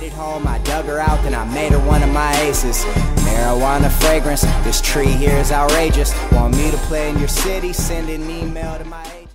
made it home, I dug her out, then I made her one of my aces. Marijuana fragrance, this tree here is outrageous. Want me to play in your city? Send an email to my agent.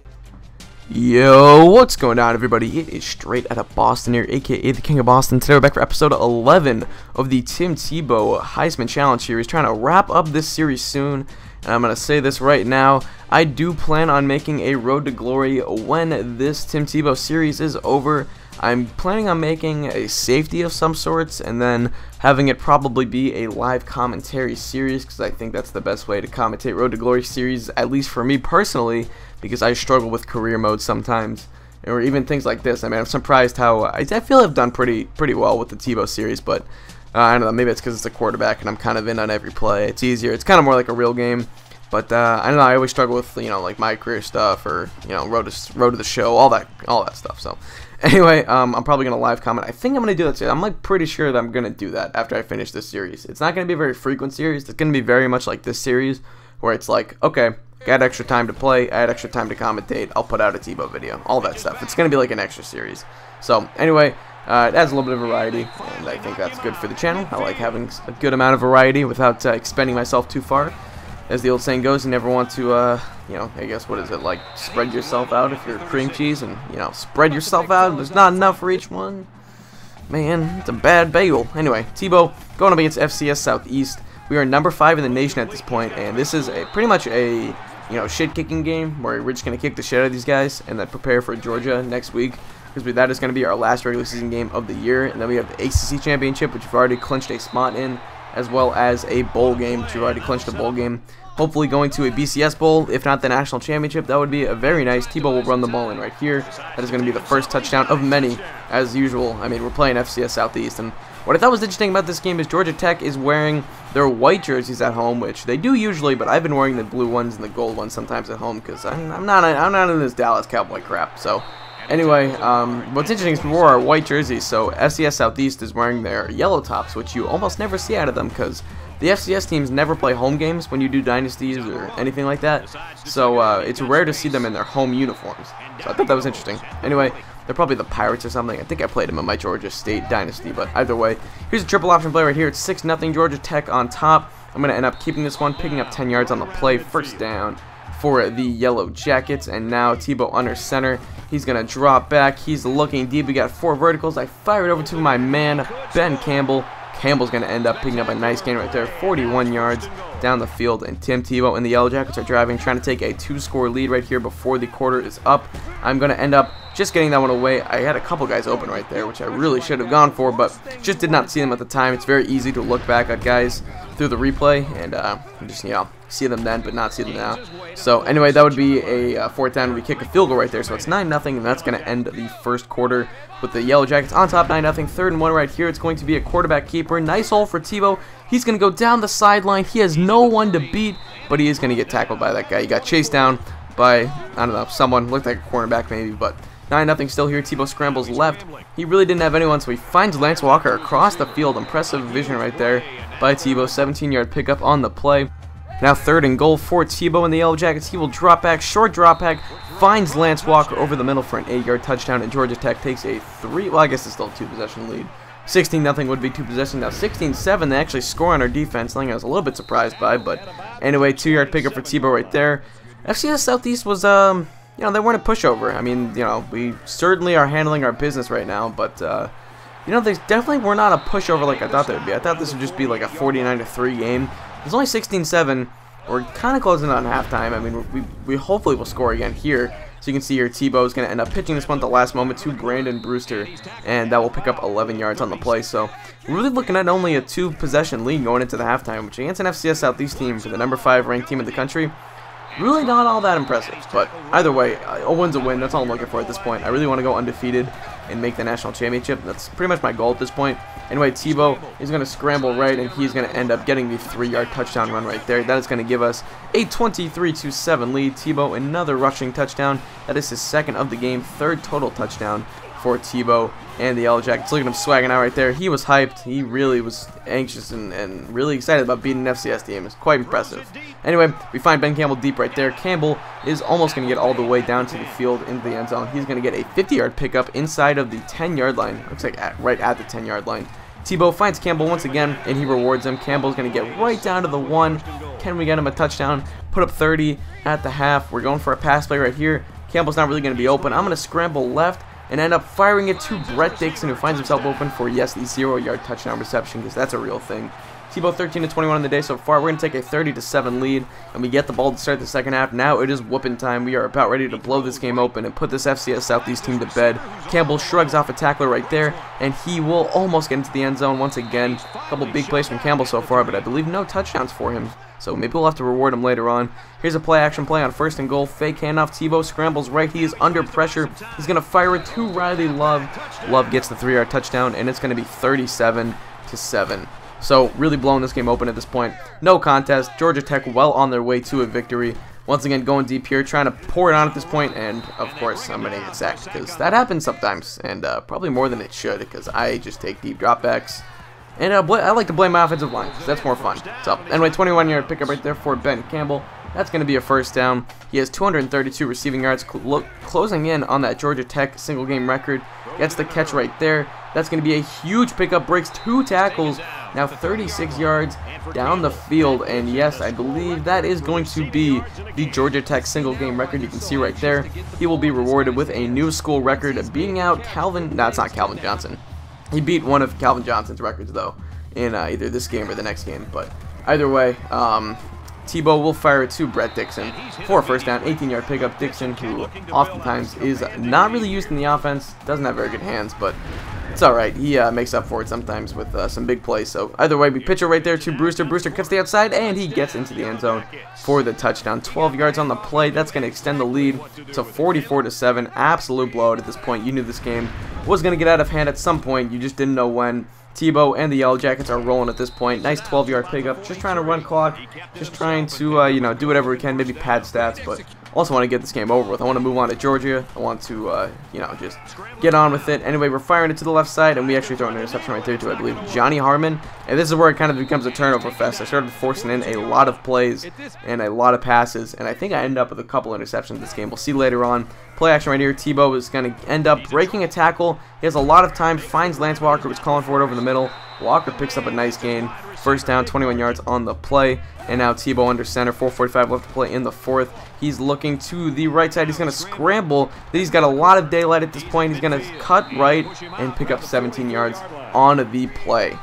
Yo, what's going on, everybody? It is straight out of Boston here, aka the King of Boston. Today we're back for episode 11 of the Tim Tebow Heisman Challenge series. Trying to wrap up this series soon, and I'm going to say this right now. I do plan on making a Road to Glory when this Tim Tebow series is over. I'm planning on making a safety of some sorts, and then having it probably be a live commentary series, because I think that's the best way to commentate Road to Glory series, at least for me personally, because I struggle with career mode sometimes, or even things like this. I mean, I'm surprised how I feel I've done pretty well with the Tebow series, but I don't know, maybe it's because it's a quarterback and I'm kind of in on every play. It's easier. It's kind of more like a real game. But I don't know. I always struggle with like my career stuff, or road to the show, all that stuff. So anyway, I'm probably gonna live comment. I think I'm gonna do that today. I'm like pretty sure that I'm gonna do that after I finish this series. It's not gonna be a very frequent series. It's gonna be very much like this series, where it's like, okay, got extra time to play, I had extra time to commentate, I'll put out a Tebow video, all that stuff. It's gonna be like an extra series. So anyway, it adds a little bit of variety, and I think that's good for the channel. I like having a good amount of variety without expending myself too far. As the old saying goes, you never want to, I guess, what is it, like, spread yourself out if you're cream cheese, and, spread yourself out, there's not enough for each one. Man, it's a bad bagel. Anyway, Tebow going up against FCS Southeast. We are number 5 in the nation at this point, and this is pretty much a, shit-kicking game, where we're just going to kick the shit out of these guys, and then prepare for Georgia next week, because that is going to be our last regular season game of the year. And then we have the ACC Championship, which we've already clinched a spot in, as well as a bowl game, which we've already clinched a bowl game. Hopefully going to a BCS bowl, if not the national championship. That would be a very nice. Tebow will run the ball in right here. That is going to be the first touchdown of many, as usual. I mean, we're playing FCS Southeast, and what I thought was interesting about this game is Georgia Tech is wearing their white jerseys at home, which they do usually, but I've been wearing the blue ones and the gold ones sometimes at home, because I'm not in this Dallas Cowboy crap. So anyway, what's interesting is we wore our white jerseys, so FCS Southeast is wearing their yellow tops, which you almost never see out of them, because the FCS teams never play home games when you do dynasties or anything like that, so it's rare to see them in their home uniforms. So I thought that was interesting. Anyway, they're probably the Pirates or something. I think I played them in my Georgia State dynasty, but either way, here's a triple option play right here. It's 6-0 Georgia Tech on top. I'm going to end up keeping this one, picking up 10 yards on the play, first down for the Yellow Jackets. And now Tebow under center. He's going to drop back. He's looking deep. We got 4 verticals. I fire it over to my man, Ben Campbell. Campbell's going to end up picking up a nice gain right there, 41 yards down the field, and Tim Tebow and the Yellow Jackets are driving, trying to take a 2-score lead right here before the quarter is up. I'm going to end up just getting that one away. I had a couple guys open right there, which I really should have gone for, but just did not see them at the time. It's very easy to look back at guys through the replay and just, see them then, but not see them now. So anyway, that would be a 4th down. We kick a field goal right there, so it's 9-0, and that's going to end the first quarter with the Yellow Jackets on top, 9-0. 3rd and 1 right here. It's going to be a quarterback keeper. Nice hole for Tebow. He's going to go down the sideline. He has no one to beat, but he is going to get tackled by that guy. He got chased down by, I don't know, someone. Looked like a cornerback maybe, but 9-0 still here. Tebow scrambles left. He really didn't have anyone, so he finds Lance Walker across the field. Impressive vision right there by Tebow. 17-yard pickup on the play. Now 3rd and goal for Tebow and the Yellow Jackets. He will drop back, short drop back, finds Lance Walker over the middle for an 8-yard touchdown, and Georgia Tech takes a 3, well, I guess it's still a 2-possession lead. 16-0 would be 2 possessions. Now 16-7, they actually score on our defense, something I was a little bit surprised by, but anyway, 2-yard pickup for Tebow right there. FCS Southeast was, they weren't a pushover. I mean, we certainly are handling our business right now, but, they definitely were not a pushover like I thought they would be. I thought this would just be like a 49-3 game. It's only 16-7. We're kind of closing on halftime. I mean, we hopefully will score again here. So you can see here, Tebow is going to end up pitching this one at the last moment to Brandon Brewster, and that will pick up 11 yards on the play. So we're really looking at only a 2-possession lead going into the halftime, which against an FCS Southeast team for the number 5 ranked team in the country, really not all that impressive. But either way, a win's a win. That's all I'm looking for at this point. I really want to go undefeated and make the national championship. That's pretty much my goal at this point. Anyway, Tebow is going to scramble right, and he's going to end up getting the 3-yard touchdown run right there. That is going to give us a 23-7 lead. Tebow, another rushing touchdown. That is his 2nd of the game, 3rd total touchdown for Tebow and the Yellow Jackets. Look at him swagging out right there. He was hyped. He really was anxious and really excited about beating an FCS team. It's quite impressive. Anyway, we find Ben Campbell deep right there. Campbell is almost going to get all the way down to the field into the end zone. He's going to get a 50-yard pickup inside of the 10-yard line. Looks like right at the 10-yard line. Tebow finds Campbell once again, and he rewards him. Campbell's going to get right down to the 1. Can we get him a touchdown? Put up 30 at the half. We're going for a pass play right here. Campbell's not really going to be open. I'm going to scramble left and end up firing it to Brett Dixon, who finds himself open for, yes, the 0-yard touchdown reception, because that's a real thing. Tebow 13-21 on the day so far. We're going to take a 30-7 lead, and we get the ball to start the second half. Now it is whooping time. We are about ready to blow this game open and put this FCS Southeast team to bed. Campbell shrugs off a tackler right there, and he will almost get into the end zone once again. A couple big plays from Campbell so far, but I believe no touchdowns for him. So maybe we'll have to reward him later on. Here's a play-action play on 1st and goal. Fake handoff. Tebow scrambles right. He is under pressure. He's going to fire it to Riley Love. Love gets the 3-yard touchdown, and it's going to be 37-7. So really blowing this game open at this point. No contest. Georgia Tech well on their way to a victory. Once again, going deep here, trying to pour it on at this point, and of course, I'm going to get sacked because that happens sometimes, and probably more than it should because I just take deep dropbacks. And I like to blame my offensive line because that's more fun. So anyway, 21-yard pickup right there for Ben Campbell. That's going to be a first down. He has 232 receiving yards, closing in on that Georgia Tech single-game record. Gets the catch right there. That's going to be a huge pickup. Breaks 2 tackles. Now 36 yards down the field. And yes, I believe that is going to be the Georgia Tech single-game record. You can see right there. He will be rewarded with a new school record, beating out Calvin. No, it's not Calvin Johnson. He beat one of Calvin Johnson's records, though, in either this game or the next game. But either way, Tebow will fire it to Brett Dixon for a first down, 18-yard pickup. Dixon, who oftentimes is not really used in the offense, doesn't have very good hands, but it's all right. He makes up for it sometimes with some big plays. So either way, we pitch it right there to Brewster. Brewster cuts the outside, and he gets into the end zone for the touchdown. 12 yards on the play. That's going to extend the lead to 44-7. Absolute blowout at this point. You knew this game was going to get out of hand at some point. You just didn't know when. Tebow and the Yellow Jackets are rolling at this point. Nice 12-yard pickup. Just trying to run clock. Just trying to, do whatever we can. Maybe pad stats, but also want to get this game over with. I want to move on to Georgia. I want to, just get on with it. Anyway, we're firing it to the left side, and we actually throw an interception right there to, I believe, Johnny Harmon. And this is where it kind of becomes a turnover fest. I started forcing in a lot of plays and a lot of passes, and I think I end up with a couple interceptions this game. We'll see later on. Play action right here. Tebow is going to end up breaking a tackle. He has a lot of time. Finds Lance Walker, who's calling for it over the middle. Walker picks up a nice gain. First down, 21 yards on the play. And now Tebow under center. 4:45 left to play in the 4th. He's looking to the right side. He's going to scramble. He's got a lot of daylight at this point. He's going to cut right and pick up 17 yards on the play.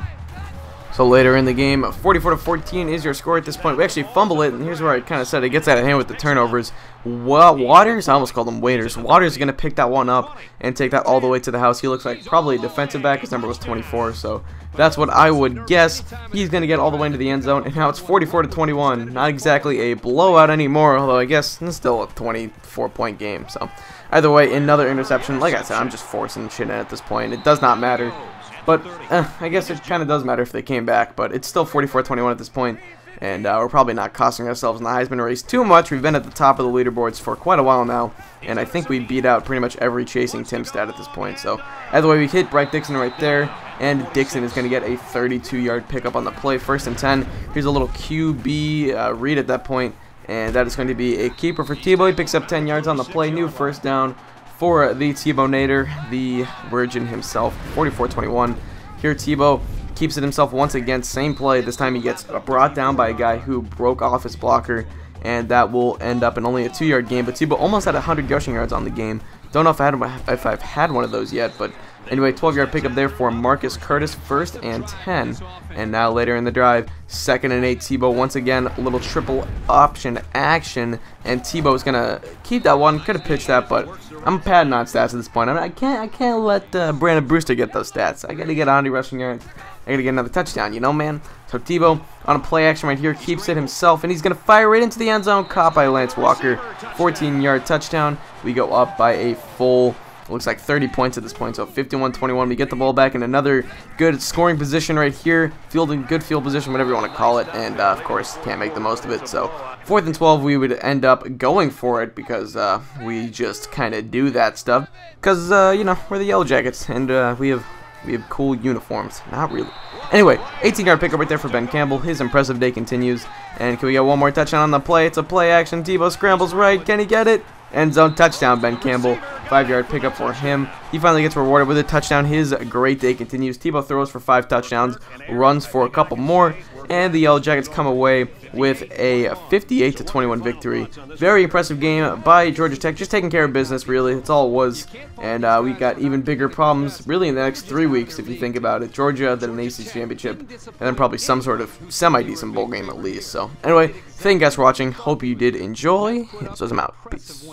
So later in the game, 44-14 is your score at this point. We actually fumble it, and here's where I kind of said it gets out of hand with the turnovers. Well, Waters, I almost called him Waiters. Waters is going to pick that one up and take that all the way to the house. He looks like probably a defensive back. His number was 24, so that's what I would guess. He's going to get all the way into the end zone, and now it's 44-21. Not exactly a blowout anymore, although I guess it's still a 24-point game. So either way, another interception. Like I said, I'm just forcing shit in at this point. It does not matter. But I guess it kind of does matter if they came back, but it's still 44-21 at this point, and we're probably not costing ourselves in the Heisman race too much. We've been at the top of the leaderboards for quite a while now, and I think we beat out pretty much every chasing Tim stat at this point. So either way, we hit Brett Dixon right there, and Dixon is going to get a 32-yard pickup on the play. 1st and 10. Here's a little QB read at that point, and that is going to be a keeper for Tebow. He picks up 10 yards on the play. New first down for the Tebow Nader, the Virgin himself. 44-21. Here Tebow keeps it himself once again. Same play. This time he gets brought down by a guy who broke off his blocker, and that will end up in only a 2-yard gain. But Tebow almost had 100 rushing yards on the game. Don't know if I've had one of those yet, but anyway, 12-yard pickup there for Marcus Curtis. 1st and 10. And now later in the drive, 2nd and 8. Tebow once again, a little triple option action, and Tebow is gonna keep that one. Could have pitched that, but I'm padding on stats at this point. I can't let Brandon Brewster get those stats. I gotta get 100 rushing yards. I gotta get another touchdown, man. So Tebow on a play action right here, keeps it himself, and he's gonna fire it into the end zone. Caught by Lance Walker. 14-yard touchdown. We go up by a full It looks like 30 points at this point, so 51-21. We get the ball back in another good scoring position right here. Good field position, whatever you want to call it. And, of course, can't make the most of it. So 4th and 12, we would end up going for it because we just kind of do that stuff. Because, you know, we're the Yellow Jackets, and we have cool uniforms. Not really. Anyway, 18-yard pickup right there for Ben Campbell. His impressive day continues. And can we get one more touchdown on the play? It's a play action. Tebow scrambles right. Can he get it? End zone touchdown, Ben Campbell. 5-yard pickup for him. He finally gets rewarded with a touchdown. His great day continues. Tebow throws for 5 touchdowns, runs for a couple more, and the Yellow Jackets come away with a 58-21 victory. Very impressive game by Georgia Tech, just taking care of business, really. That's all it was. And we got even bigger problems, really, in the next 3 weeks, if you think about it. Georgia, then an ACC championship, and then probably some sort of semi-decent bowl game at least. So, anyway, thank you guys for watching. Hope you did enjoy. And so I'm out. Peace.